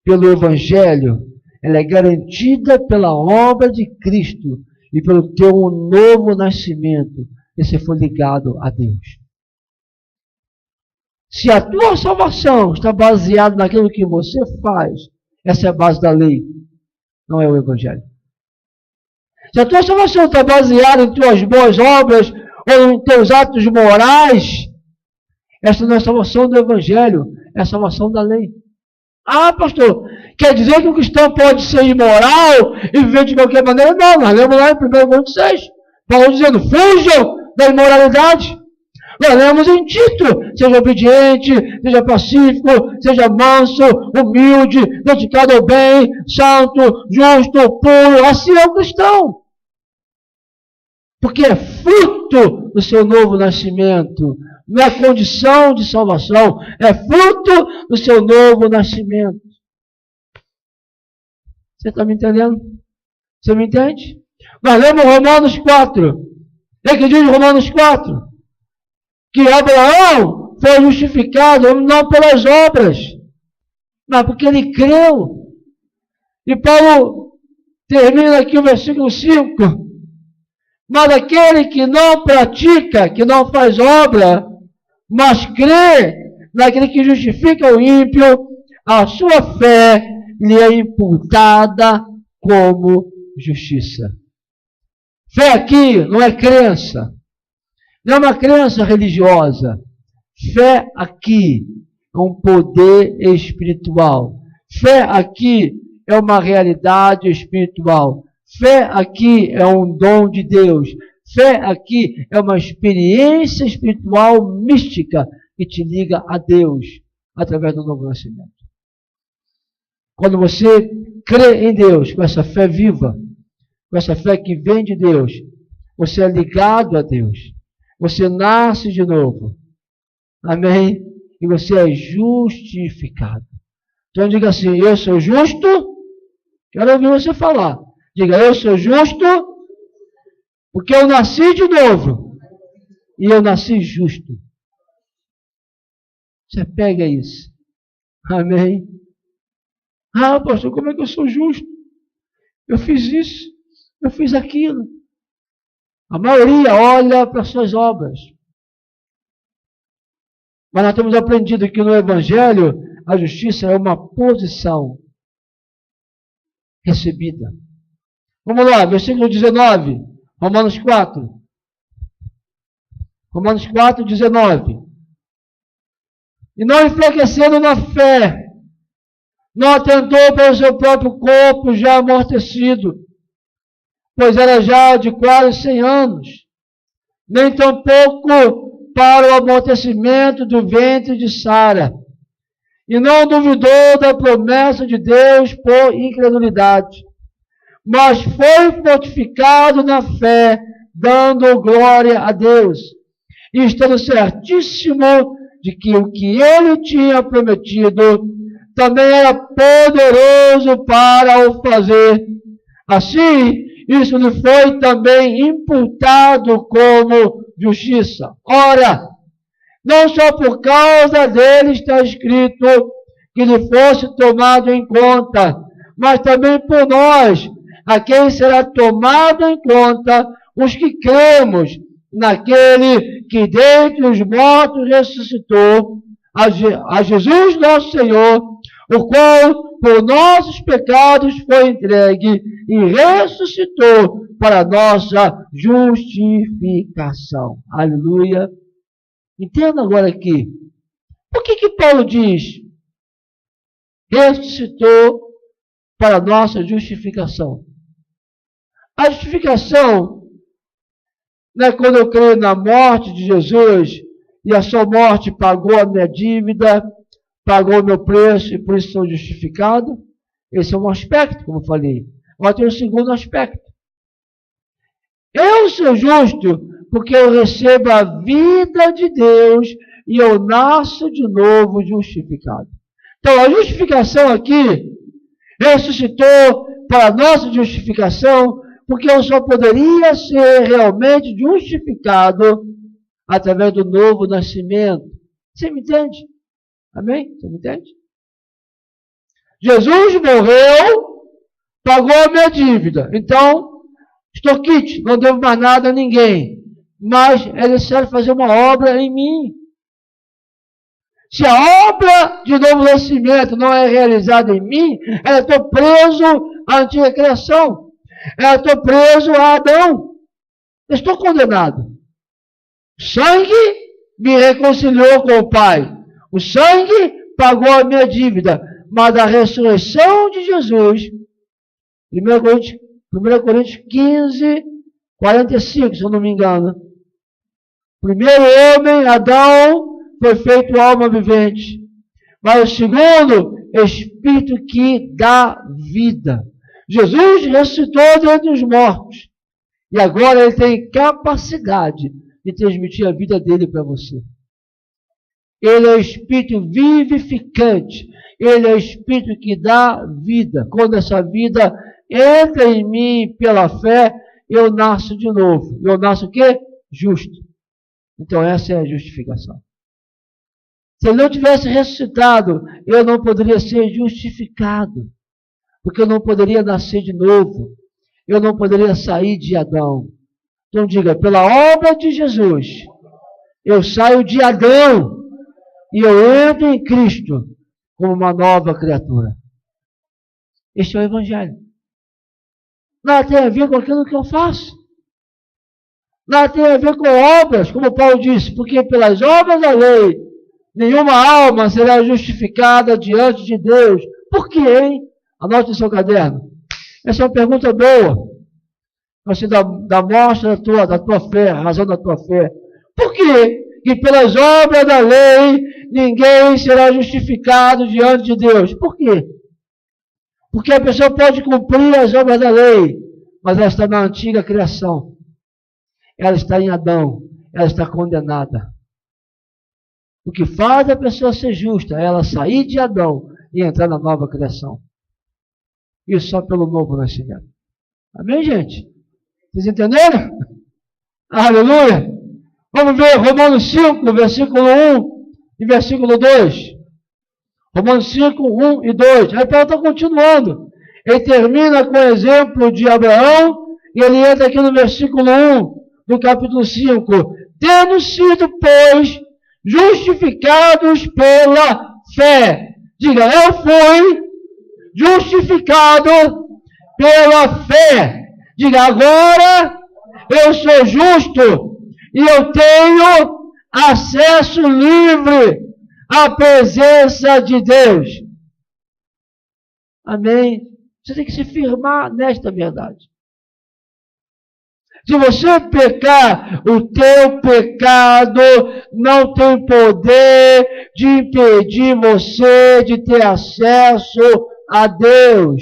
pelo Evangelho, ela é garantida pela obra de Cristo e pelo teu novo nascimento, que você foi ligado a Deus. Se a tua salvação está baseada naquilo que você faz, essa é a base da lei, não é o Evangelho. Se a tua salvação está baseada em tuas boas obras ou em teus atos morais, essa não é a salvação do Evangelho, é a salvação da lei. Ah, pastor, quer dizer que o cristão pode ser imoral e viver de qualquer maneira? Não, nós lemos lá em 1 Coríntios 6, Paulo dizendo, fujam da imoralidade. Nós lemos em Tito, seja obediente, seja pacífico, seja manso, humilde, dedicado ao bem, santo, justo, puro, assim é o cristão. Porque é fruto do seu novo nascimento. Não é condição de salvação, é fruto do seu novo nascimento. Você está me entendendo? Você me entende? Nós lemos Romanos 4. O que diz Romanos 4? Que Abraão foi justificado não pelas obras, mas porque ele creu. E Paulo termina aqui o versículo 5. Mas aquele que não pratica, que não faz obra, mas crê naquele que justifica o ímpio, a sua fé lhe é imputada como justiça. Fé aqui não é crença. Não é uma crença religiosa. Fé aqui é um poder espiritual. Fé aqui é uma realidade espiritual. Fé aqui é um dom de Deus. Fé aqui é uma experiência espiritual mística que te liga a Deus através do novo nascimento. Quando você crê em Deus, com essa fé viva, com essa fé que vem de Deus, você é ligado a Deus. Você nasce de novo. Amém? E você é justificado. Então diga assim, eu sou justo. Quero ouvir você falar. Diga, eu sou justo porque eu nasci de novo. E eu nasci justo. Você pega isso. Amém? Ah, pastor, como é que eu sou justo? Eu fiz isso, eu fiz aquilo. A maioria olha para as suas obras. Mas nós temos aprendido que no Evangelho a justiça é uma posição recebida. Vamos lá, versículo 19, Romanos 4. Romanos 4, 19. E não enfraquecendo na fé, não atentou para o seu próprio corpo já amortecido, pois era já de quase 100 anos, nem tampouco para o amortecimento do ventre de Sara, e não duvidou da promessa de Deus por incredulidade, mas foi fortificado na fé, dando glória a Deus, e estando certíssimo de que o que ele tinha prometido também era poderoso para o fazer. Assim, isso lhe foi também imputado como justiça. Ora, não só por causa dele está escrito que lhe fosse tomado em conta, mas também por nós, a quem será tomado em conta os que cremos naquele que dentre os mortos ressuscitou, a Jesus nosso Senhor, o qual por nossos pecados foi entregue e ressuscitou para nossa justificação. Aleluia. Entenda agora aqui. Por que Paulo diz ressuscitou para nossa justificação? A justificação não é quando eu creio na morte de Jesus e a sua morte pagou a minha dívida, pagou o meu preço e por isso sou justificado. Esse é um aspecto, como eu falei. Agora tem um segundo aspecto. Eu sou justo porque eu recebo a vida de Deus e eu nasço de novo justificado. Então a justificação aqui ressuscitou para a nossa justificação, porque eu só poderia ser realmente justificado através do novo nascimento. Você me entende? Amém? Você me entende? Jesus morreu, pagou a minha dívida. Então, estou quite, não devo mais nada a ninguém. Mas é necessário fazer uma obra em mim. Se a obra de novo nascimento não é realizada em mim, eu estou preso à antiga criação. Eu estou preso a Adão. Eu estou condenado. O sangue me reconciliou com o Pai. O sangue pagou a minha dívida. Mas a ressurreição de Jesus, 1 Coríntios 15, 45, se eu não me engano. Primeiro homem, Adão, foi feito alma vivente. Mas o segundo, Espírito que dá vida. Jesus ressuscitou dentre os mortos. E agora ele tem capacidade de transmitir a vida dele para você. Ele é o Espírito vivificante. Ele é o Espírito que dá vida. Quando essa vida entra em mim pela fé, eu nasço de novo. Eu nasço o quê? Justo. Então essa é a justificação. Se ele não tivesse ressuscitado, eu não poderia ser justificado. Porque eu não poderia nascer de novo. Eu não poderia sair de Adão. Então diga, pela obra de Jesus, eu saio de Adão e eu entro em Cristo como uma nova criatura. Este é o Evangelho. Nada tem a ver com aquilo que eu faço. Nada tem a ver com obras, como Paulo disse, porque pelas obras da lei, nenhuma alma será justificada diante de Deus. Por quê, hein? Anote no seu caderno. Essa é uma pergunta boa. Você dá mostra da tua fé, a razão da tua fé. Por quê? Que pelas obras da lei, ninguém será justificado diante de Deus. Por quê? Porque a pessoa pode cumprir as obras da lei, mas ela está na antiga criação. Ela está em Adão. ela está condenada. O que faz a pessoa ser justa é ela sair de Adão e entrar na nova criação. Isso só pelo novo nascimento. Amém, gente? Vocês entenderam? Aleluia! Vamos ver Romanos 5, versículo 1 e versículo 2. Romanos 5, 1 e 2. Aí Paulo está continuando. Ele termina com o exemplo de Abraão e ele entra aqui no versículo 1 do capítulo 5. Tendo sido, pois, justificados pela fé. Diga, eu fui justificado pela fé. Diga, agora eu sou justo e eu tenho acesso livre à presença de Deus. Amém? Você tem que se firmar nesta verdade. Se você pecar, o teu pecado não tem poder de impedir você de ter acesso a Deus.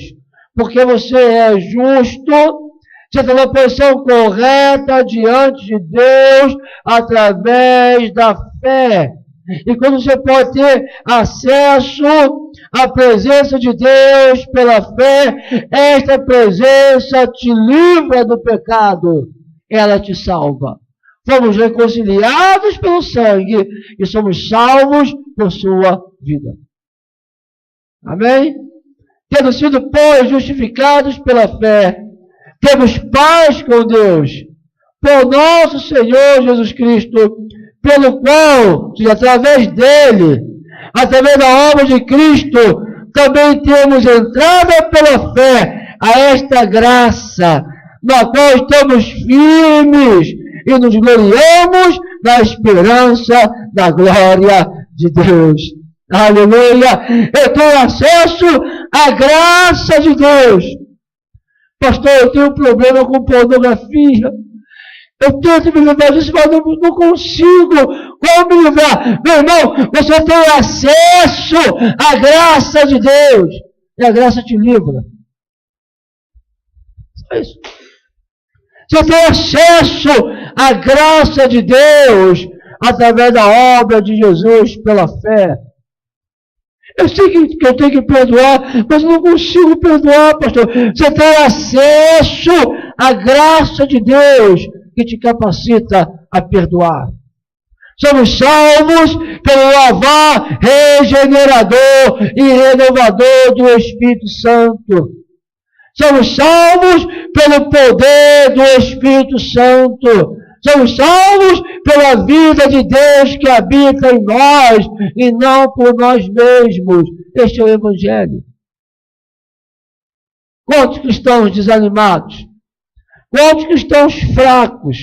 Porque você é justo, você está na posição correta diante de Deus através da fé. E quando você pode ter acesso à presença de Deus pela fé, esta presença te livra do pecado, ela te salva. Fomos reconciliados pelo sangue e somos salvos por sua vida. Amém? Tendo sido, pois, justificados pela fé, temos paz com Deus, por nosso Senhor Jesus Cristo, pelo qual, através dele, através da obra de Cristo, também temos entrada pela fé a esta graça, na qual estamos firmes e nos gloriamos na esperança da glória de Deus. Aleluia! Eu tenho acesso à graça de Deus. Pastor, eu tenho um problema com pornografia. Eu tento me livrar disso, mas não consigo. Como me livrar? Meu irmão, você tem acesso à graça de Deus. E a graça te livra. Só isso. Você tem acesso à graça de Deus através da obra de Jesus pela fé. Eu sei que eu tenho que perdoar, mas eu não consigo perdoar, pastor. Você tem acesso à graça de Deus que te capacita a perdoar. Somos salvos pelo lavar regenerador e renovador do Espírito Santo. Somos salvos pelo poder do Espírito Santo. Somos salvos pela vida de Deus que habita em nós e não por nós mesmos. Este é o Evangelho. Quantos cristãos desanimados? Quantos cristãos fracos?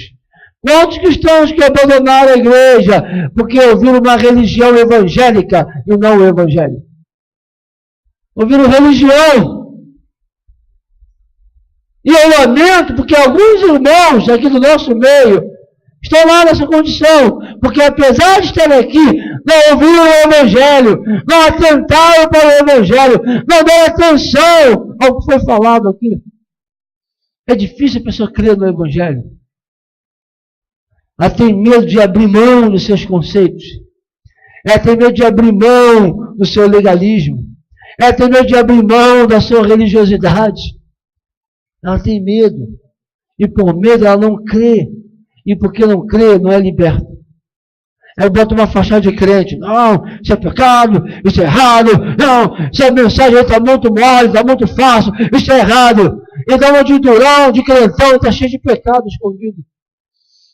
Quantos cristãos que abandonaram a igreja porque ouviram uma religião evangélica e não o Evangelho? Ouviram religião. E eu lamento porque alguns irmãos aqui do nosso meio estão lá nessa condição, porque apesar de estarem aqui, não ouviram o Evangelho, não atentaram para o Evangelho, não deram atenção ao que foi falado aqui. É difícil a pessoa crer no Evangelho. Ela tem medo de abrir mão dos seus conceitos. Ela tem medo de abrir mão do seu legalismo. Ela tem medo de abrir mão da sua religiosidade. Ela tem medo. E por medo ela não crê. E porque não crê, não é liberta. Aí bota uma fachada de crente. Não, isso é pecado, isso é errado. Não, essa mensagem está muito mole, está muito fácil. Isso é errado. E dá uma de durão, de crentão, está cheio de pecado escondido.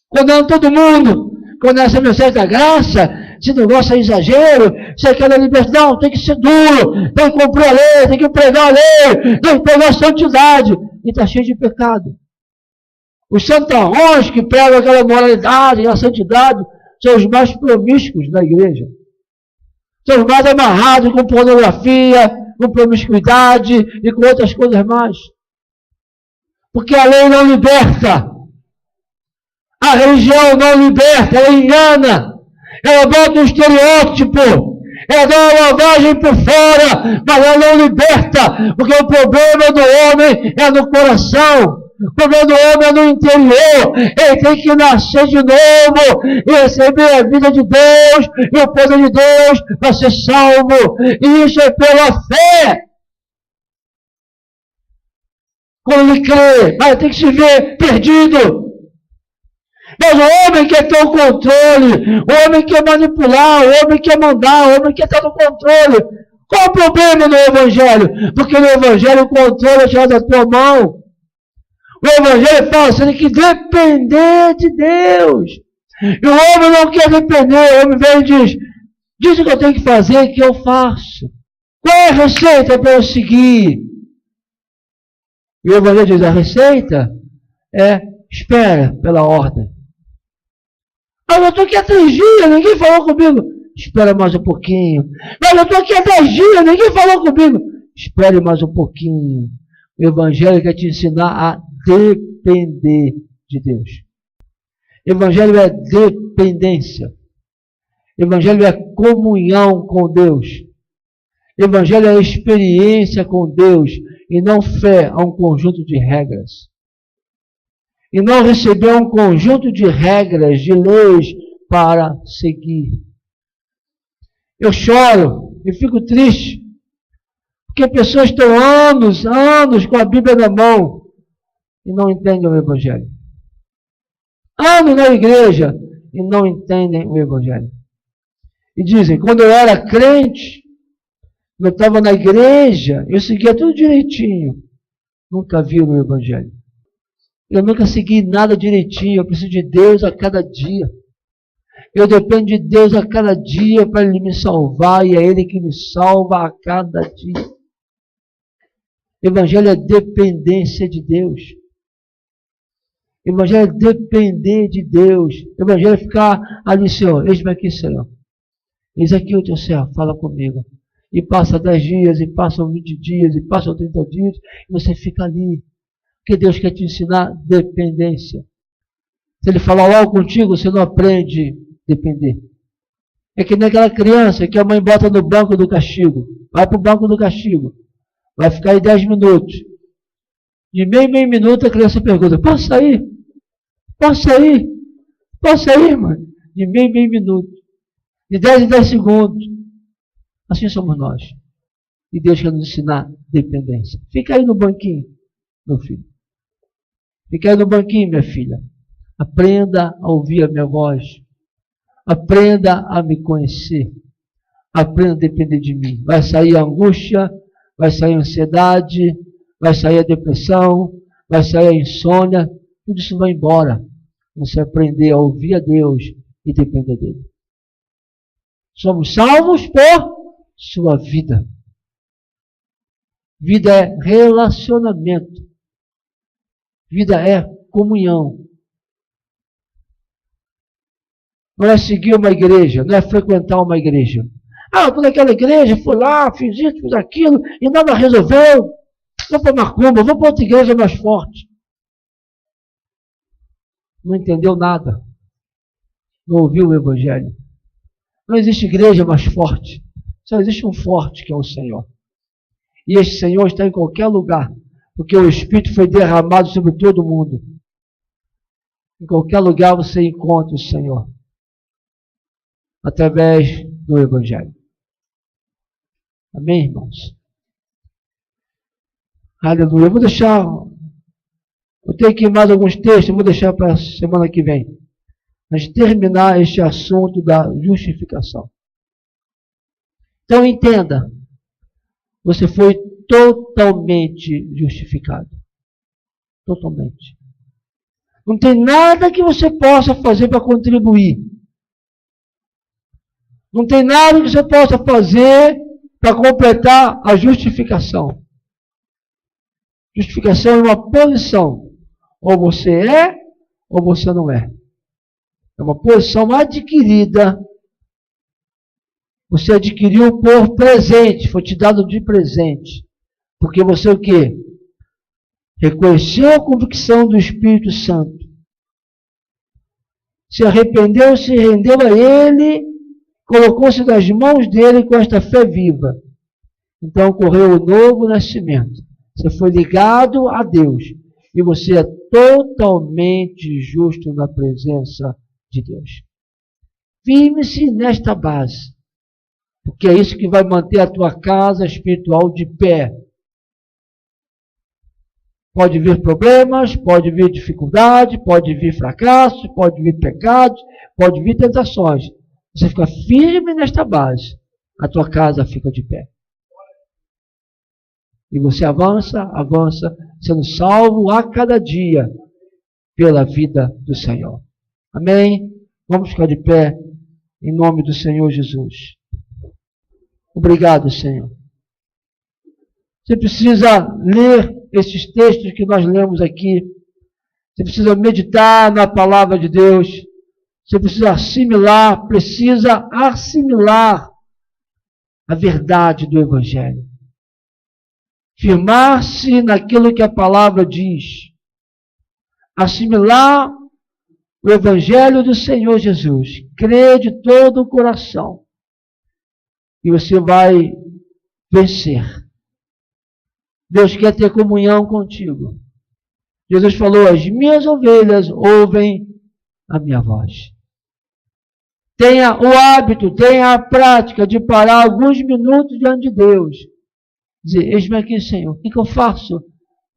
Condenando todo mundo. Quando essa mensagem da graça, esse negócio é exagero, você quer a liberdade, não, tem que ser duro, tem que cumprir a lei, tem que pregar a lei, tem que pregar a santidade. E está cheio de pecado. Os santarrões que pregam aquela moralidade e a santidade são os mais promíscuos da igreja. São os mais amarrados com pornografia, com promiscuidade e com outras coisas mais. Porque a lei não liberta. A religião não liberta, ela engana. Ela bota um estereótipo. Ela dá uma lavagem por fora, mas ela não liberta. Porque o problema do homem é no coração. O problema do homem é no interior. Ele tem que nascer de novo e receber a vida de Deus e o poder de Deus para ser salvo. E isso é pela fé. Quando ele crê, mas tem que se ver perdido. Mas o homem quer ter o controle, o homem quer manipular, o homem quer mandar, o homem quer estar no controle. Qual o problema no Evangelho? Porque no Evangelho o controle é tirado da tua mão. O Evangelho fala, você tem que depender de Deus. E o homem não quer depender, o homem vem e diz o que eu tenho que fazer, que eu faço. Qual é a receita para eu seguir? E o Evangelho diz, a receita é espera pela ordem. Mas eu estou aqui há 3 dias, ninguém falou comigo. Espera mais um pouquinho. Mas eu estou aqui há 10 dias, ninguém falou comigo. Espere mais um pouquinho. O Evangelho quer te ensinar a depender de Deus. Evangelho é dependência. Evangelho é comunhão com Deus. Evangelho é experiência com Deus e não fé a um conjunto de regras. E não receber um conjunto de regras, de leis para seguir. Eu choro e fico triste, porque pessoas estão anos com a Bíblia na mão e não entendem o Evangelho. Anos na igreja e não entendem o Evangelho. E dizem, quando eu era crente, eu estava na igreja, eu seguia tudo direitinho. Nunca vi o Evangelho. Eu nunca segui nada direitinho, eu preciso de Deus a cada dia. Eu dependo de Deus a cada dia para Ele me salvar e é Ele que me salva a cada dia. Evangelho é dependência de Deus. Evangelho é depender de Deus. Evangelho é ficar ali, Senhor, eis-me aqui, Senhor. Eis aqui o teu servo, fala comigo. E passa 10 dias, e passam 20 dias, e passam 30 dias, e você fica ali. Porque Deus quer te ensinar dependência. Se Ele falar logo contigo, você não aprende a depender. É que nem aquela criança que a mãe bota no banco do castigo. Vai para o banco do castigo. Vai ficar aí 10 minutos. De meio minuto a criança pergunta, posso sair? Posso sair? Posso sair, mãe? De meio minuto. De 10 em 10 segundos. Assim somos nós. E Deus quer nos ensinar dependência. Fica aí no banquinho, meu filho. Fica aí no banquinho, minha filha. Aprenda a ouvir a minha voz. Aprenda a me conhecer. Aprenda a depender de mim. Vai sair a angústia, vai sair a ansiedade, vai sair a depressão, vai sair a insônia. Tudo isso vai embora. Você aprender a ouvir a Deus e depender dele. Somos salvos por sua vida. Vida é relacionamento. Vida é comunhão. Não é seguir uma igreja, não é frequentar uma igreja. Ah, eu estou naquela igreja, fui lá, fiz isso, fiz aquilo, e nada resolveu. Vou para Macumba, vou para outra igreja mais forte. Não entendeu nada. Não ouviu o Evangelho. Não existe igreja mais forte. Só existe um forte, que é o Senhor. E esse Senhor está em qualquer lugar, porque o Espírito foi derramado sobre todo mundo. Em qualquer lugar você encontra o Senhor, através do Evangelho. Amém, irmãos? Aleluia. Eu tenho aqui mais alguns textos, eu vou deixar para a semana que vem. Mas terminar este assunto da justificação. Então entenda, você foi totalmente justificado. Totalmente. Não tem nada que você possa fazer para contribuir. Não tem nada que você possa fazer para completar a justificação. Justificação é uma posição. Ou você é, ou você não é. É uma posição adquirida. Você adquiriu por presente, foi te dado de presente. Porque você o quê? Reconheceu a convicção do Espírito Santo. Se arrependeu, se rendeu a Ele, colocou-se nas mãos dele com esta fé viva. Então ocorreu o novo nascimento. Você foi ligado a Deus. E você é totalmente justo na presença de Deus. Firme-se nesta base, porque é isso que vai manter a tua casa espiritual de pé. Pode vir problemas, pode vir dificuldade, pode vir fracasso, pode vir pecados, pode vir tentações. Você fica firme nesta base, a tua casa fica de pé. E você avança, avança, sendo salvo a cada dia pela vida do Senhor. Amém? Vamos ficar de pé em nome do Senhor Jesus. Obrigado, Senhor. Você precisa ler esses textos que nós lemos aqui. Você precisa meditar na palavra de Deus. Você precisa assimilar a verdade do Evangelho. Firmar-se naquilo que a palavra diz. Assimilar o Evangelho do Senhor Jesus. Crer de todo o coração. E você vai vencer. Deus quer ter comunhão contigo. Jesus falou, as minhas ovelhas ouvem a minha voz. Tenha o hábito, tenha a prática de parar alguns minutos diante de Deus. Dizer, eis-me aqui, Senhor, o que eu faço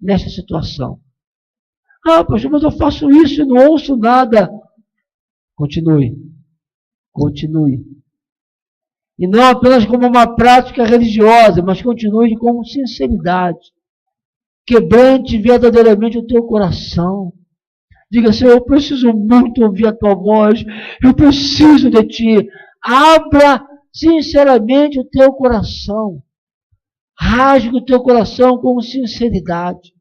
nessa situação? Ah, pastor, mas eu faço isso e não ouço nada. Continue. Continue. E não apenas como uma prática religiosa, mas continue com sinceridade. Quebrante verdadeiramente o teu coração. Diga, Senhor, eu preciso muito ouvir a tua voz. Eu preciso de ti. Abra sinceramente o teu coração. Rasgue o teu coração com sinceridade.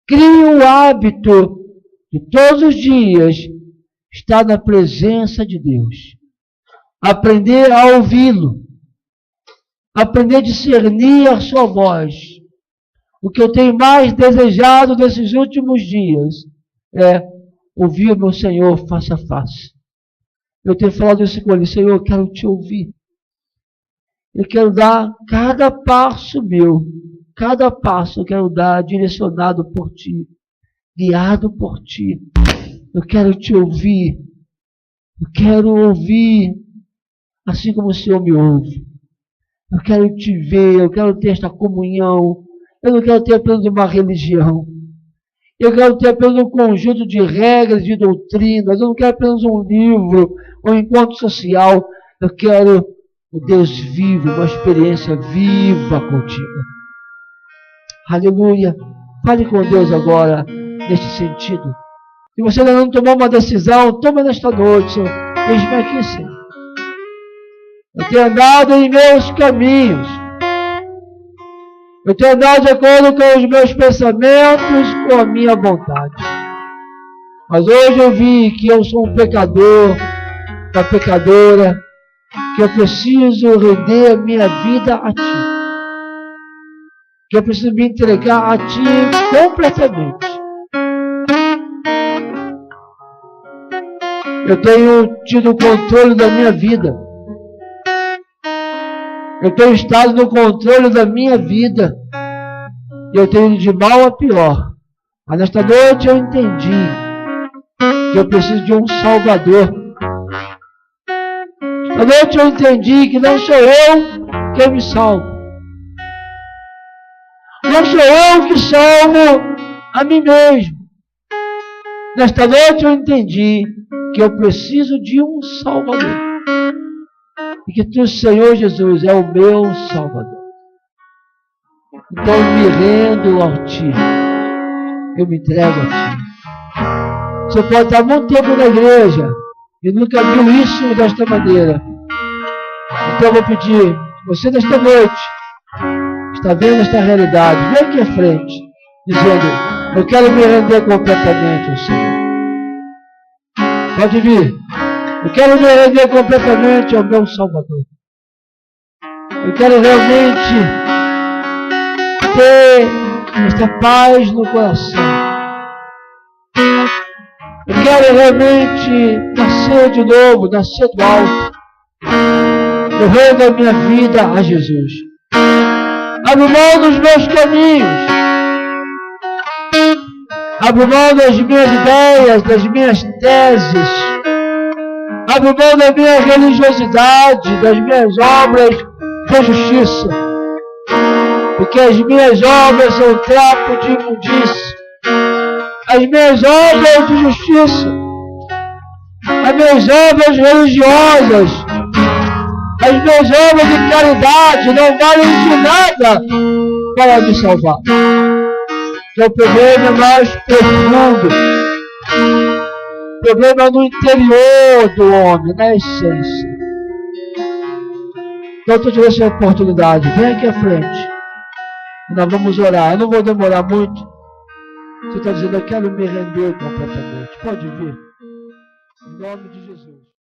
Crie o hábito de todos os dias estar na presença de Deus. Aprender a ouvi-lo. Aprender a discernir a sua voz. O que eu tenho mais desejado nesses últimos dias é ouvir o meu Senhor face a face. Eu tenho falado isso com ele, Senhor, eu quero te ouvir. Eu quero dar cada passo meu, cada passo eu quero dar direcionado por ti, guiado por ti. Eu quero te ouvir. Eu quero ouvir assim como o Senhor me ouve. Eu quero te ver, eu quero ter esta comunhão. Eu não quero ter apenas uma religião. Eu quero ter apenas um conjunto de regras, de doutrinas. Eu não quero apenas um livro, um encontro social. Eu quero o Deus vivo, uma experiência viva contigo. Aleluia. Fale com Deus agora, neste sentido. Se você ainda não tomou uma decisão, toma nesta noite, Senhor. Eis-me aqui, Senhor. Eu tenho andado em meus caminhos. Eu tenho andado de acordo com os meus pensamentos, com a minha vontade. Mas hoje eu vi que eu sou um pecador, uma pecadora, que eu preciso render a minha vida a Ti. Que eu preciso me entregar a Ti completamente. Eu tenho tido o controle da minha vida. Eu tenho estado no controle da minha vida. E eu tenho ido de mal a pior. Mas nesta noite eu entendi que eu preciso de um Salvador. Esta noite eu entendi que não sou eu que me salvo. Não sou eu que salvo a mim mesmo. Nesta noite eu entendi que eu preciso de um Salvador. E que Tu, Senhor Jesus, é o meu Salvador. Então eu me rendo a Ti. Eu me entrego a Ti. Você pode estar muito tempo na igreja e nunca viu isso desta maneira. Então eu vou pedir, você nesta noite está vendo esta realidade, vem aqui à frente, dizendo, eu quero me render completamente ao Senhor. Pode vir. Eu quero me render completamente ao meu Salvador. Eu quero realmente ter esta paz no coração. Eu quero realmente nascer de novo, nascer do alto. Eu rendo a minha vida a Jesus. Abro mão dos meus caminhos. Abro mão das minhas ideias, das minhas teses. Abro mão da minha religiosidade, das minhas obras de justiça. Porque as minhas obras são trapo de imundícia. As minhas obras de justiça, as minhas obras religiosas, as minhas obras de caridade não valem de nada para me salvar. Que é o problema mais profundo, o problema no interior do homem, na essência. Então, estou te dando essa oportunidade. Vem aqui à frente. E nós vamos orar. Eu não vou demorar muito. Você está dizendo, eu quero me render completamente. Pode vir. Em nome de Jesus.